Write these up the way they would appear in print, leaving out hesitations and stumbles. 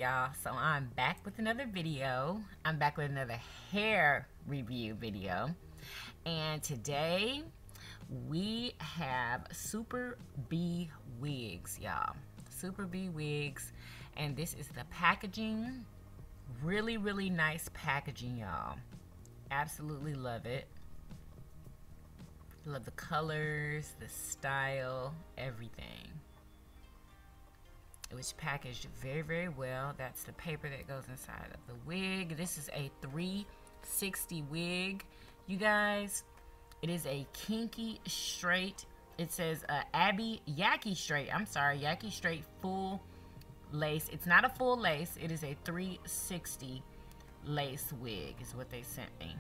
y'all. So I'm back with another video. I'm back with another hair review video. And today we have Superbwigs, y'all. Superbwigs. And this is the packaging. Really, really nice packaging, y'all. Absolutely love it. Love the colors, the style, everything. It was packaged very, very well. That's the paper that goes inside of the wig. This is a 360 wig, you guys. It is a kinky straight. It says YAKI straight. I'm sorry, YAKI straight full lace. It's not a full lace. It is a 360 lace wig is what they sent me.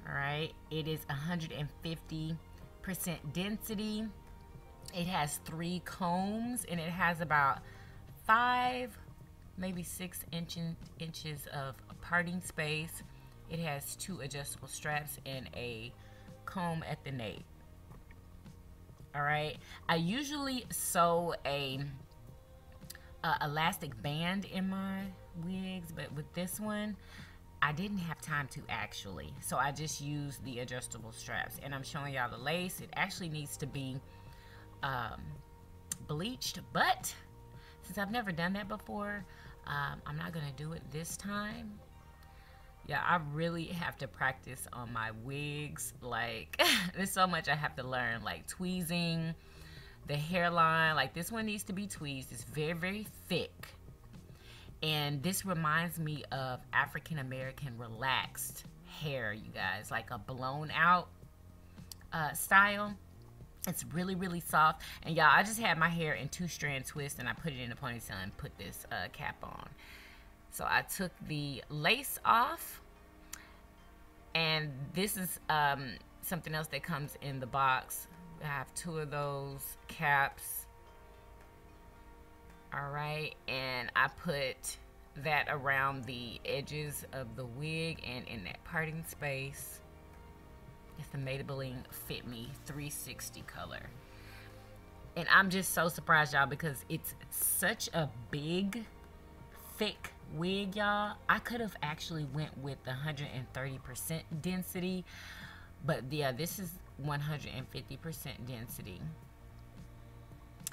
All right. It is 150% density. It has 3 combs, and it has about 5, maybe 6 inches of parting space. It has 2 adjustable straps and a comb at the nape. All right. I usually sew a elastic band in my wigs, but with this one, I didn't have time to actually. So I just used the adjustable straps, and I'm showing y'all the lace. It actually needs to be bleached, but since I've never done that before, I'm not gonna do it this time. Yeah, I really have to practice on my wigs. Like, there's so much I have to learn, like tweezing the hairline. Like, this one needs to be tweezed. It's very, very thick, and this reminds me of African American relaxed hair, you guys, like a blown out style. It's really, really soft. And y'all, I just had my hair in 2-strand twist, and I put it in a ponytail and put this cap on. So I took the lace off, and this is something else that comes in the box. I have 2 of those caps. All right, and I put that around the edges of the wig and in that parting space. It's the Maybelline Fit Me 360 color. And I'm just so surprised, y'all, because it's such a big, thick wig, y'all. I could have actually went with the 130% density, but yeah, this is 150% density.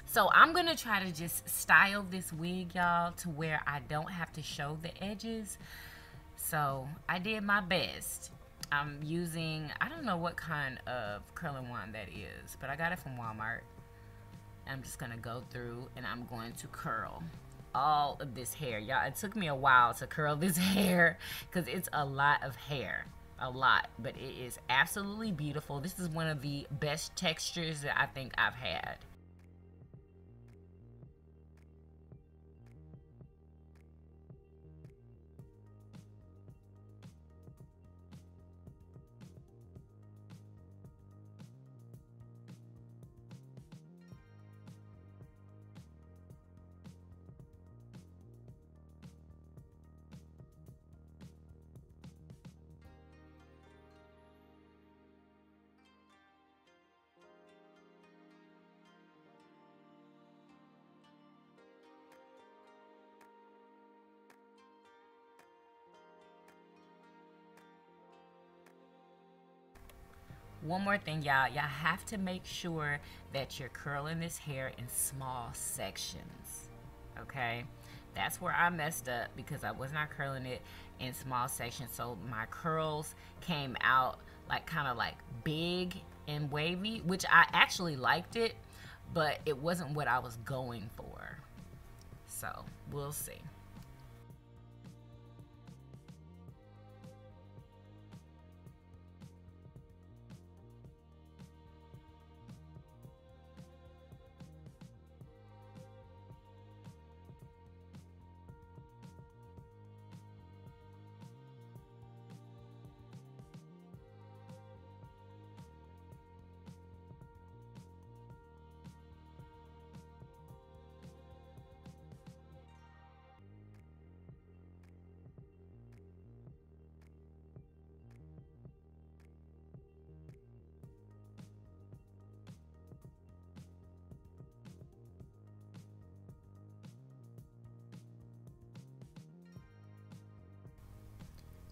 So I'm gonna try to just style this wig, y'all, to where I don't have to show the edges. So I did my best. I'm using, I don't know what kind of curling wand that is, but I got it from Walmart. I'm just gonna go through and I'm going to curl all of this hair. Y'all, it took me a while to curl this hair because it's a lot of hair. A lot, but it is absolutely beautiful. This is one of the best textures that I think I've had. One more thing, y'all have to make sure that you're curling this hair in small sections. Okay, that's where I messed up, because I was not curling it in small sections, so my curls came out like kind of like big and wavy, which I actually liked it, but it wasn't what I was going for. So we'll see.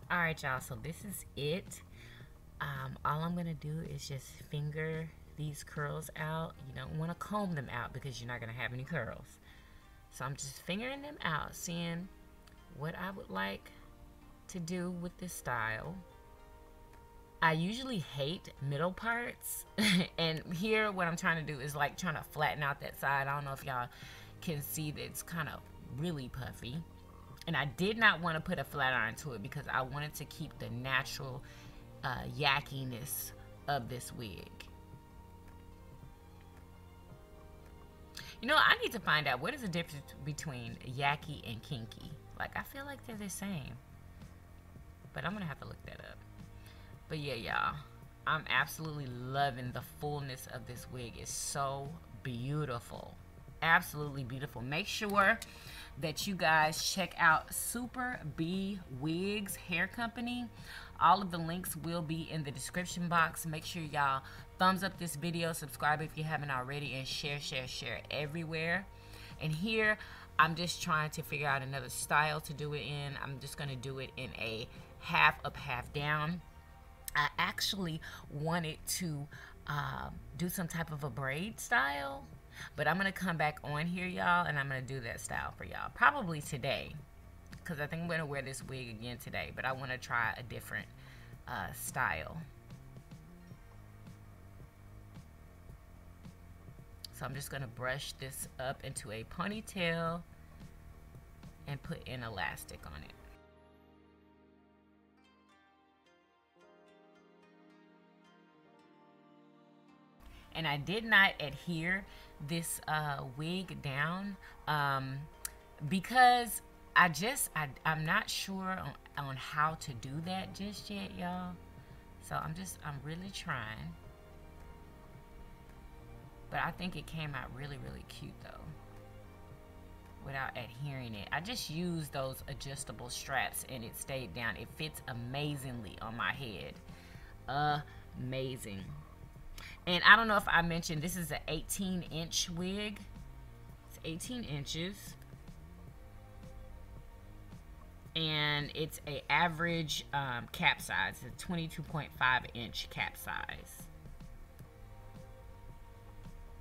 All right, y'all, so this is it. All I'm gonna do is just finger these curls out. You don't want to comb them out because you're not gonna have any curls. So I'm just fingering them out, seeing what I would like to do with this style. I usually hate middle parts and here what I'm trying to do is like trying to flatten out that side. I don't know if y'all can see that it's kind of really puffy, and I did not want to put a flat iron to it because I wanted to keep the natural yakiness of this wig. You know, I need to find out what is the difference between YAKI and Kinky. Like, I feel like they're the same, but I'm gonna have to look that up. But yeah, y'all, I'm absolutely loving the fullness of this wig. It's so beautiful, absolutely beautiful. Make sure that you guys check out Superbwigs Hair Company. All of the links will be in the description box. Make sure y'all thumbs up this video, subscribe if you haven't already, and share everywhere. And here, I'm just trying to figure out another style to do it in. I'm just gonna do it in a half up, half down. I actually wanted to do some type of a braid style, but I'm gonna come back on here, y'all, and I'm gonna do that style for y'all probably today, because I think I'm gonna wear this wig again today, but I want to try a different style. So I'm just gonna brush this up into a ponytail and put an elastic on it. And I did not adhere this wig down because I'm not sure on how to do that just yet, y'all. So I'm really trying. But I think it came out really cute though, without adhering it. I just used those adjustable straps and it stayed down. It fits amazingly on my head. Amazing. And I don't know if I mentioned, this is an 18-inch wig. It's 18 inches. And it's an average cap size. It's a 22.5-inch cap size.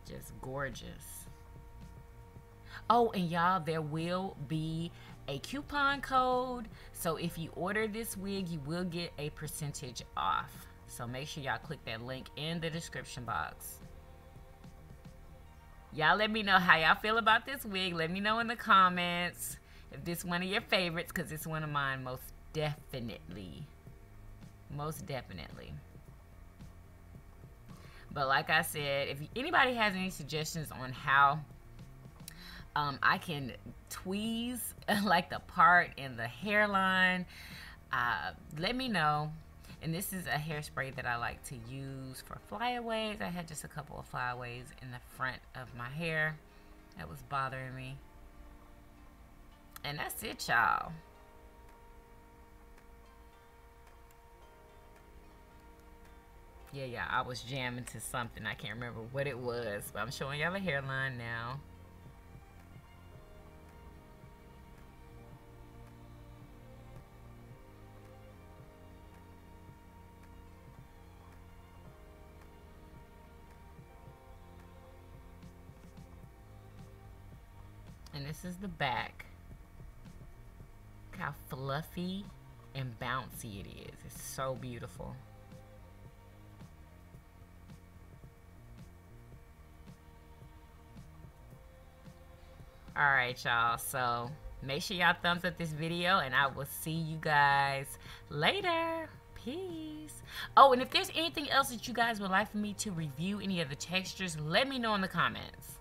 Just gorgeous. Oh, and y'all, there will be a coupon code. So if you order this wig, you will get a percentage off. So make sure y'all click that link in the description box. Y'all let me know how y'all feel about this wig. Let me know in the comments if this is one of your favorites, because it's one of mine most definitely. Most definitely. But like I said, if anybody has any suggestions on how I can tweeze like the part in the hairline, let me know. And this is a hairspray that I like to use for flyaways. I had just a couple of flyaways in the front of my hair that was bothering me. And that's it, y'all. Yeah, I was jamming to something. I can't remember what it was, but I'm showing y'all the hairline now. And this is the back. Look how fluffy and bouncy it is. It's so beautiful. Alright, y'all. So make sure y'all thumbs up this video, and I will see you guys later. Peace. Oh, and if there's anything else that you guys would like for me to review, any of the textures, let me know in the comments.